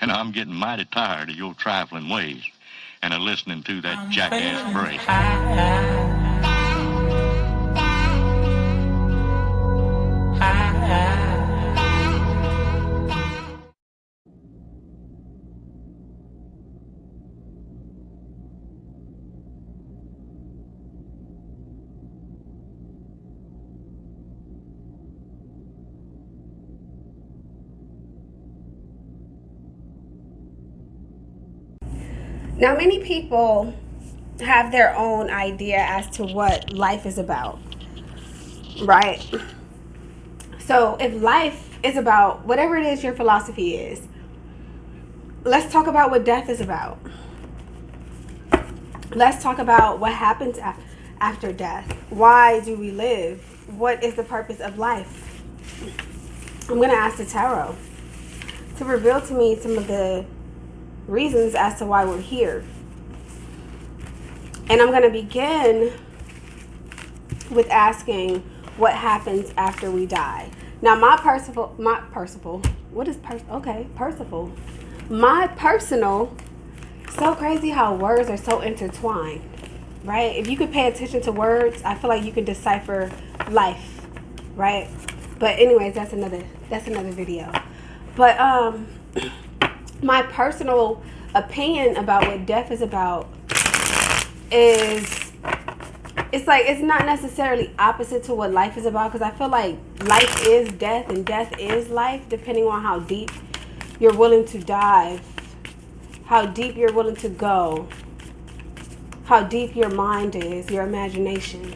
and I'm getting mighty tired of your trifling ways and of listening to that jackass Bray. Now, many people have their own idea as to what life is about, right? So if life is about whatever it is your philosophy is, let's talk about what death is about. Let's talk about what happens after death. Why do we live? What is the purpose of life? I'm going to ask the tarot to reveal to me some of the reasons as to why we're here. And I'm going to begin with asking what happens after we die. Now, my personal, so crazy how words are so intertwined, right? If you could pay attention to words, I feel like you can decipher life, right? But anyways, that's another video. But my personal opinion about what death is about is it's not necessarily opposite to what life is about, because I feel like life is death and death is life, depending on how deep you're willing to dive, how deep you're willing to go, how deep your mind is, your imagination.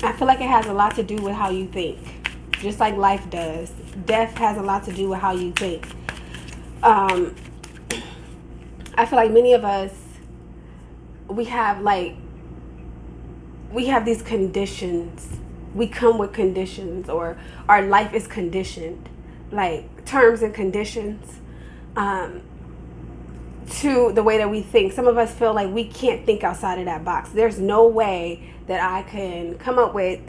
I feel like it has a lot to do with how you think, just like life does. Death has a lot to do with how you think. I feel like many of us, we have these conditions. We come with conditions, or our life is conditioned, like terms and conditions, to the way that we think. Some of us feel like we can't think outside of that box. There's no way that I can come up with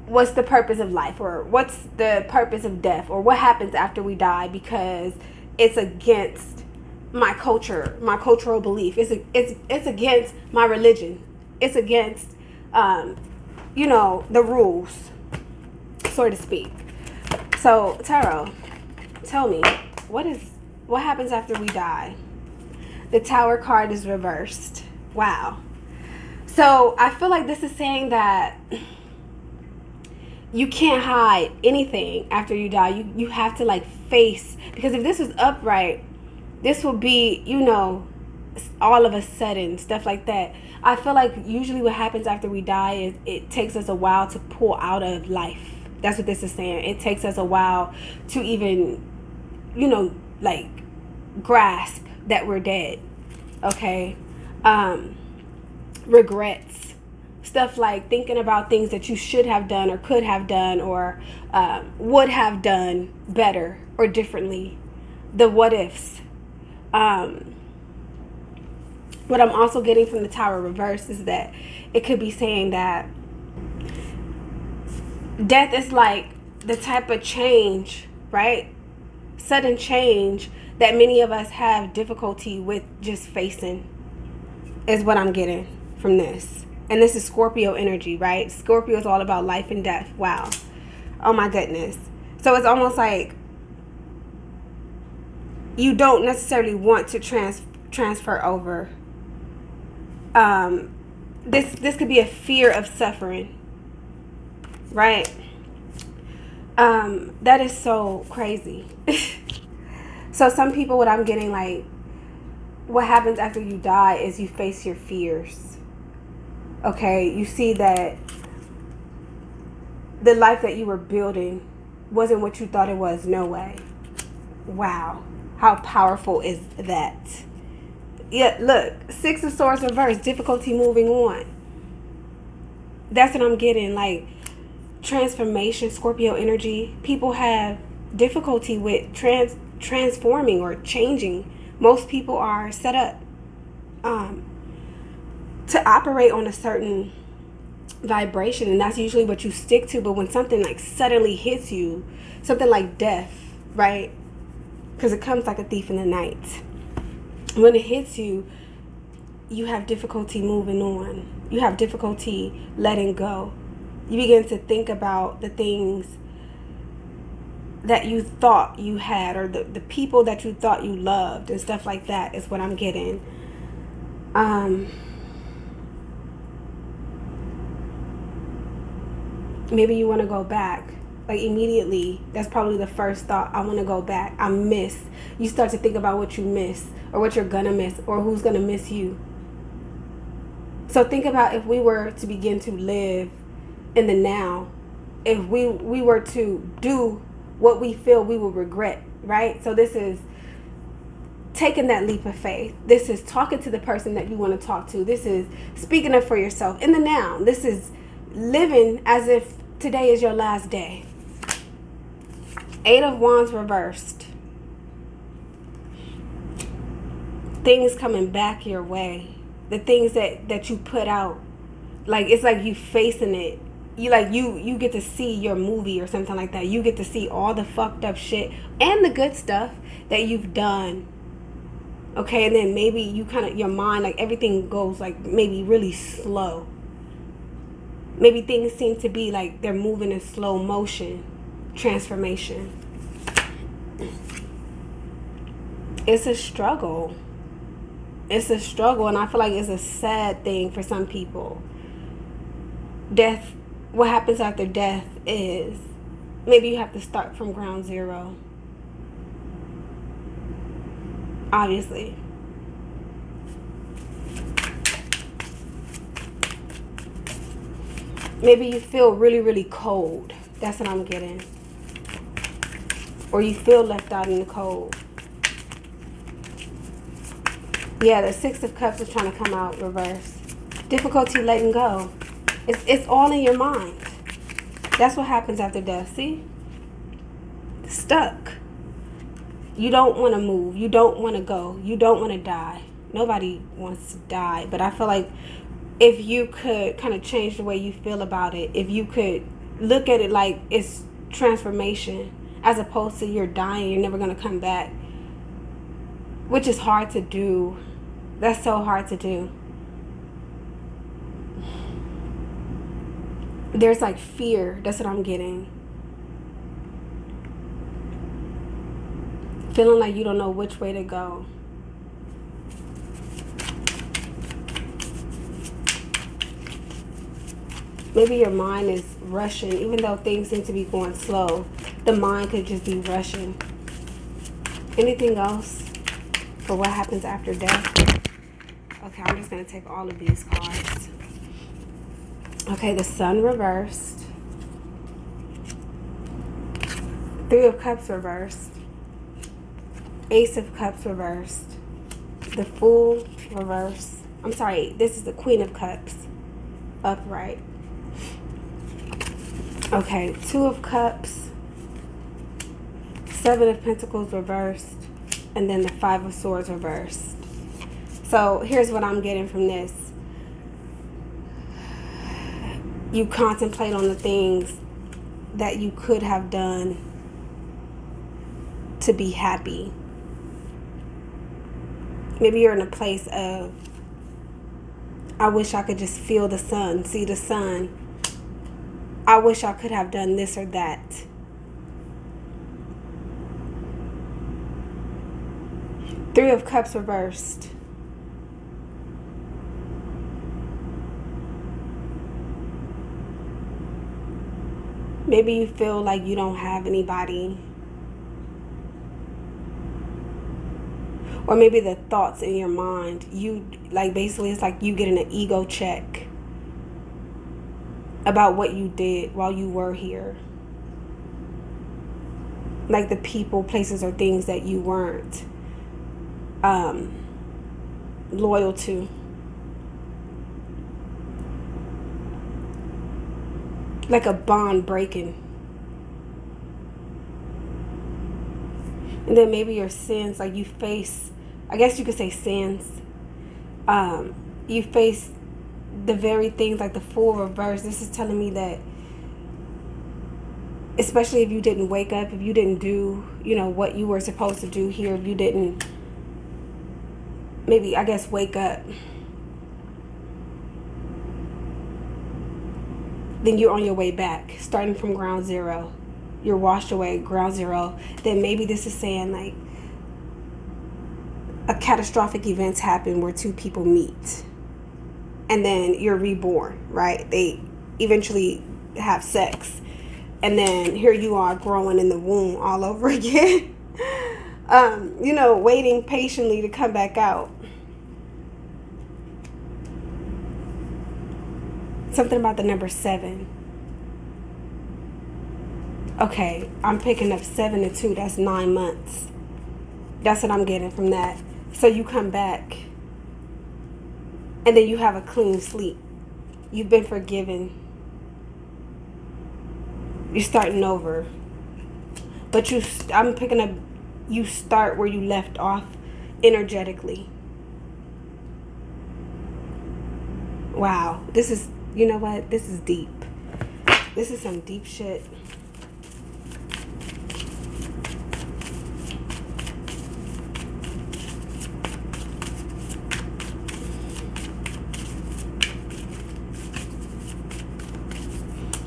what's the purpose of life, or what's the purpose of death, or what happens after we die, because it's against my culture, my cultural belief. It's against my religion. It's against the rules, so to speak. So tarot, tell me, what happens after we die? The Tower card is reversed. Wow. So I feel like this is saying that you can't hide anything after you die. You have to face, because if this was upright, this will be, all of a sudden, stuff like that. I feel like usually what happens after we die is it takes us a while to pull out of life. That's what this is saying. It takes us a while to even, grasp that we're dead. Okay? Regrets. Stuff like thinking about things that you should have done or could have done, or would have done better or differently. The what ifs. What I'm also getting from the Tower reverse is that it could be saying that death is like the type of change, right? Sudden change that many of us have difficulty with just facing, is what I'm getting from this. And this is Scorpio energy, right? Scorpio is all about life and death. Wow. Oh my goodness. So it's almost like you don't necessarily want to transfer over. This could be a fear of suffering, right? That is so crazy. So some people, what I'm getting, what happens after you die is you face your fears. Okay, you see that the life that you were building wasn't what you thought it was. No way. Wow. How powerful is that? Yeah, look, Six of Swords reversed, difficulty moving on. That's what I'm getting, transformation, Scorpio energy. People have difficulty with transforming or changing. Most people are set up to operate on a certain vibration, and that's usually what you stick to. But when something suddenly hits you, something like death, right? because it comes like a thief in the night. When it hits you, you have difficulty moving on. You have difficulty letting go. You begin to think about the things that you thought you had, or the people that you thought you loved and stuff like that is what I'm getting. Maybe you want to go back. Like immediately, that's probably the first thought. I want to go back. I miss. You start to think about what you miss, or what you're gonna miss, or who's gonna miss you. So think about if we were to begin to live in the now, if we were to do what we feel we will regret, right? So this is taking that leap of faith. This is talking to the person that you want to talk to. This is speaking up for yourself in the now. This is living as if today is your last day. 8 of Wands reversed. Things coming back your way. The things that you put out. Like, it's like you facing it. You get to see your movie or something like that. You get to see all the fucked up shit and the good stuff that you've done. Okay, and then maybe you kind of, your mind, like everything goes like maybe really slow. Maybe things seem to be like they're moving in slow motion. Transformation. It's a struggle. It's a struggle, and I feel like it's a sad thing for some people. Death, what happens after death is maybe you have to start from ground zero. Obviously. Maybe you feel really, really cold. That's what I'm getting. Or you feel left out in the cold. Yeah, the 6 of Cups is trying to come out reverse. Difficulty letting go. It's all in your mind. That's what happens after death. See? Stuck. You don't want to move. You don't want to go. You don't want to die. Nobody wants to die. But I feel like if you could kind of change the way you feel about it, if you could look at it like it's transformation, as opposed to you're dying, you're never going to come back, which is hard to do. That's so hard to do. There's like fear. That's what I'm getting. Feeling like you don't know which way to go. Maybe your mind is rushing, even though things seem to be going slow. The mind could just be rushing. Anything else for what happens after death? Okay, I'm just going to take all of these cards. Okay, the Sun reversed. 3 of Cups reversed. Ace of Cups reversed. The Fool reversed. I'm sorry, this is the Queen of Cups upright. Okay, 2 of Cups. 7 of Pentacles reversed. And then the 5 of Swords reversed. So here's what I'm getting from this. You contemplate on the things that you could have done to be happy. Maybe you're in a place of, I wish I could just feel the sun, see the sun. I wish I could have done this or that. Three of Cups reversed. Maybe you feel like you don't have anybody. Or maybe the thoughts in your mind, basically it's like you getting an ego check about what you did while you were here. Like the people, places, or things that you weren't loyal to. Like a bond breaking. And then maybe your sins, like you face, I guess you could say sins. You face the very things, like the Fool reverse. This is telling me that especially if you didn't wake up, if you didn't do, what you were supposed to do here, if you didn't, maybe, I guess, wake up, then you're on your way back, starting from ground zero. You're washed away, ground zero. Then maybe this is saying, like, a catastrophic events happen where two people meet. And then you're reborn, right? They eventually have sex. And then here you are growing in the womb all over again. Waiting patiently to come back out. Something about the number 7. Okay, I'm picking up 7 and 2. That's 9 months. That's what I'm getting from that. So you come back, and then you have a clean sleep. You've been forgiven. You're starting over. But I'm picking up, you start where you left off energetically. Wow. This is, you know what? This is deep. This is some deep shit.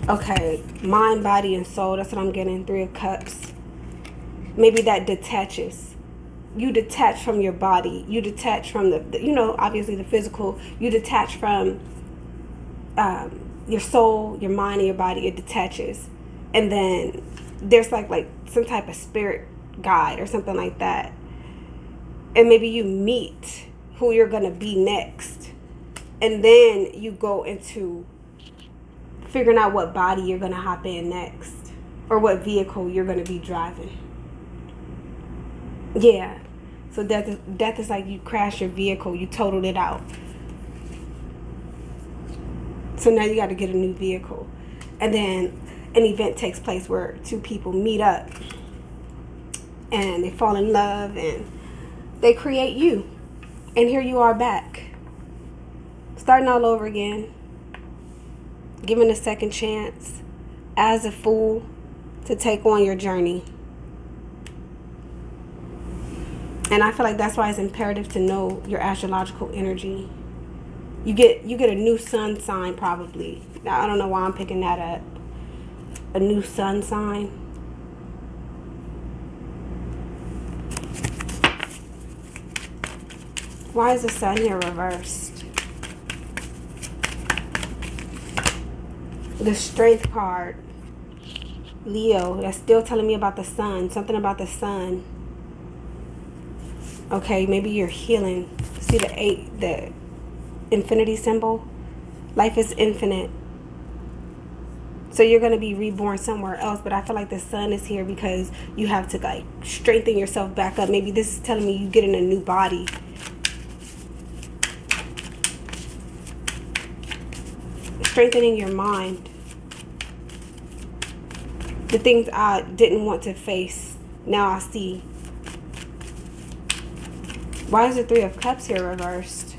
Okay, mind, body, and soul. That's what I'm getting. 3 of Cups. Maybe that detaches. You detach from your body. You detach from obviously the physical. You detach from your soul, your mind, and your body. It detaches. And then there's like some type of spirit guide or something like that. And maybe you meet who you're going to be next. And then you go into figuring out what body you're going to hop in next, or what vehicle you're going to be driving. Yeah. So death is like you crashed your vehicle, you totaled it out. So now you got to get a new vehicle. And then an event takes place where 2 people meet up and they fall in love and they create you. And here you are back, starting all over again. Given a second chance as a fool to take on your journey. And I feel like that's why it's imperative to know your astrological energy. You get a new sun sign probably. Now I don't know why I'm picking that up. A new sun sign. Why is the sun here reversed? The Strength card. Leo. That's still telling me about the sun. Something about the sun. Okay, maybe you're healing. See the 8, the infinity symbol? Life is infinite. So you're going to be reborn somewhere else. But I feel like the sun is here because you have to strengthen yourself back up. Maybe this is telling me you get in a new body. Strengthening your mind. The things I didn't want to face, now I see. Why is the 3 of Cups here reversed?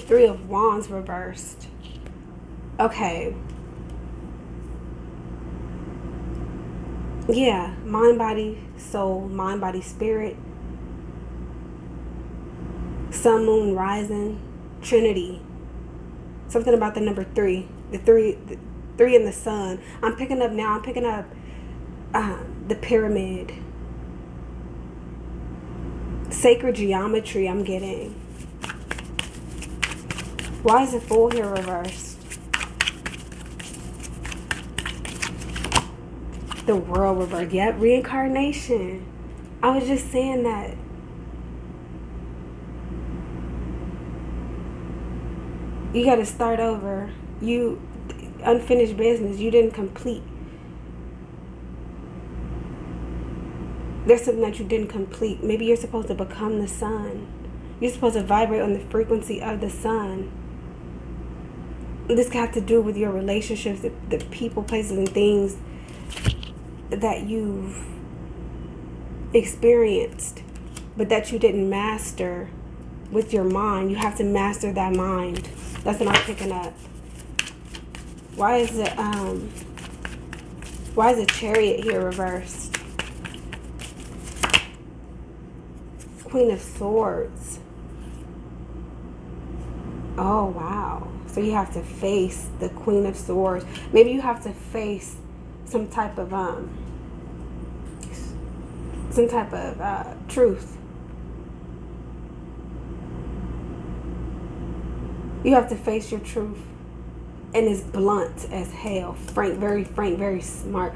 3 of Wands reversed. Okay. Yeah, mind, body, soul, mind, body, spirit. Sun, moon, rising, Trinity. Something about the number 3. The 3 in the sun. I'm picking up the pyramid. Sacred geometry I'm getting. Why is the Fool here reversed? The World reversed. Yep, reincarnation. I was just saying that. You got to start over. Unfinished business. You didn't complete. There's something that you didn't complete. Maybe you're supposed to become the sun. You're supposed to vibrate on the frequency of the sun. This got to do with your relationships, the people, places, and things that you've experienced, but that you didn't master with your mind. You have to master that mind. That's what I'm picking up. Why is it Why is the Chariot here reversed? Queen of Swords. Oh, wow. So you have to face the Queen of Swords. Maybe you have to face some type of truth. You have to face your truth. And it's blunt as hell. Frank, very smart.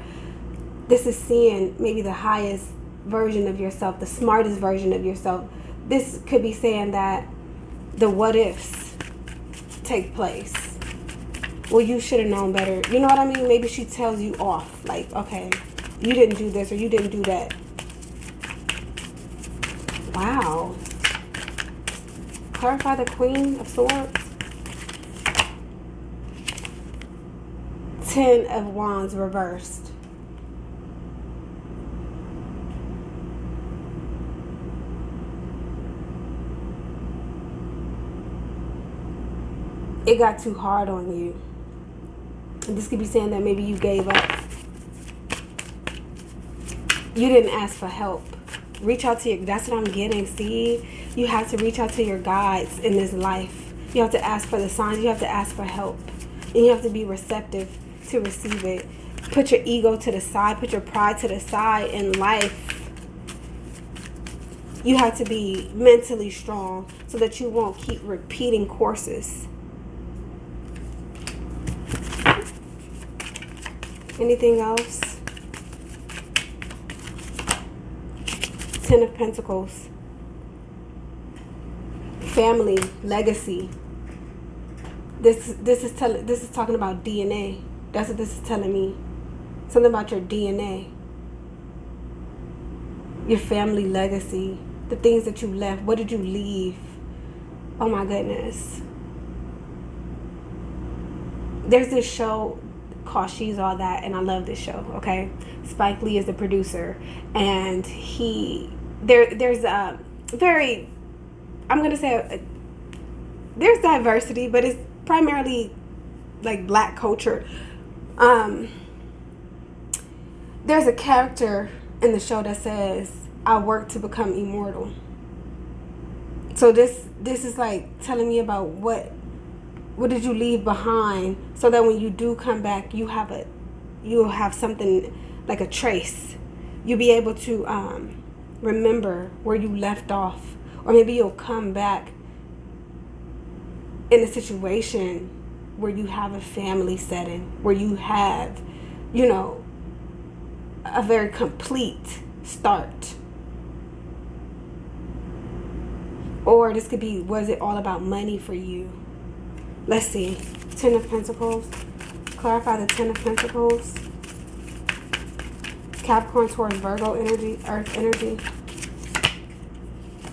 This is seeing maybe the highest version of yourself, the smartest version of yourself. This could be saying that the what ifs take place. Well, you should have known better. You know what I mean? Maybe she tells you off. Like, okay, you didn't do this or you didn't do that. Wow. Clarify the Queen of Swords. 10 of Wands reversed. It got too hard on you. And this could be saying that maybe you gave up. You didn't ask for help. Reach out to your, that's what I'm getting, see? You have to reach out to your guides in this life. You have to ask for the signs. You have to ask for help. And you have to be receptive to receive it. Put your ego to the side. Put your pride to the side in life. You have to be mentally strong so that you won't keep repeating courses. Anything else? 10 of Pentacles. Family, legacy. This is talking about DNA. That's what this is telling me. Something about your DNA. Your family legacy. The things that you left. What did you leave? Oh my goodness. There's this show called She's All That, and I love this show, okay? Spike Lee is the producer, and there's a very, I'm gonna say, there's diversity, but it's primarily like black culture. There's a character in the show that says, I work to become immortal. So this is like telling me about what did you leave behind, so that when you do come back, you'll have something like a trace. You'll be able to remember where you left off, or maybe you'll come back in a situation where you have a family setting, where you have, you know, a very complete start. Or this could be, was it all about money for you? Let's see. 10 of Pentacles. Clarify the 10 of Pentacles. Capricorn, Taurus, Virgo energy, Earth energy.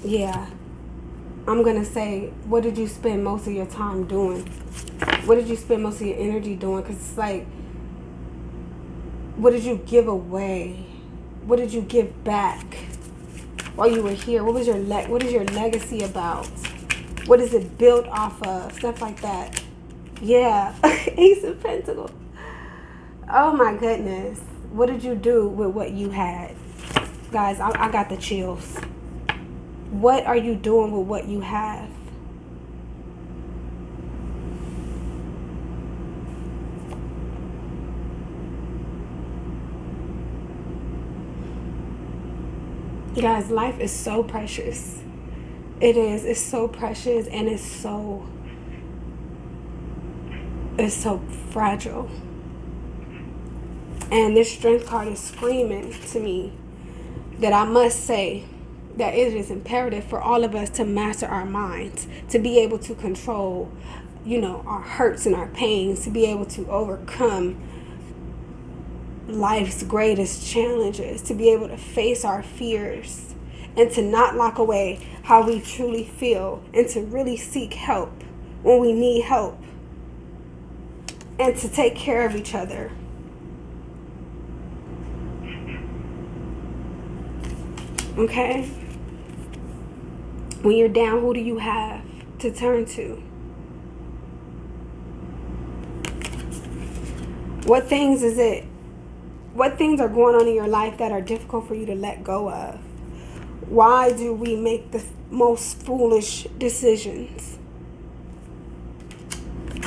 Yeah. I'm going to say, what did you spend most of your time doing? What did you spend most of your energy doing? Because it's like, what did you give away? What did you give back while you were here? What is your legacy about? What is it built off of? Stuff like that. Yeah. Ace of Pentacles. Oh my goodness. What did you do with what you had? Guys, I got the chills. What are you doing with what you have? Guys, life is so precious. It is. It's so precious, and it's so fragile. And this Strength card is screaming to me that I must say that it is imperative for all of us to master our minds, to be able to control, you know, our hurts and our pains, to be able to overcome life's greatest challenges, to be able to face our fears, and to not lock away how we truly feel, and to really seek help when we need help, and to take care of each other. Okay? When you're down, who do you have to turn to? What What things are going on in your life that are difficult for you to let go of? Why do we make the most foolish decisions?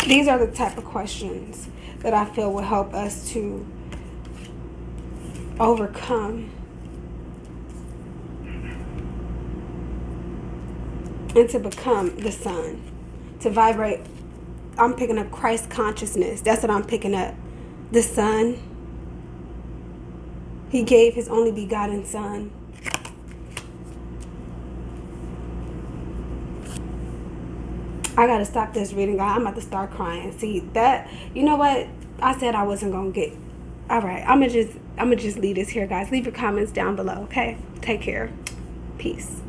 These are the type of questions that I feel will help us to overcome and to become the sun, to vibrate. I'm picking up Christ consciousness. That's what I'm picking up. The Son. He gave his only begotten Son. I gotta stop this reading, guys. I'm about to start crying. See that? You know what? I said I wasn't gonna get. All right, I'm gonna just leave this here, guys. Leave your comments down below. Okay. Take care. Peace.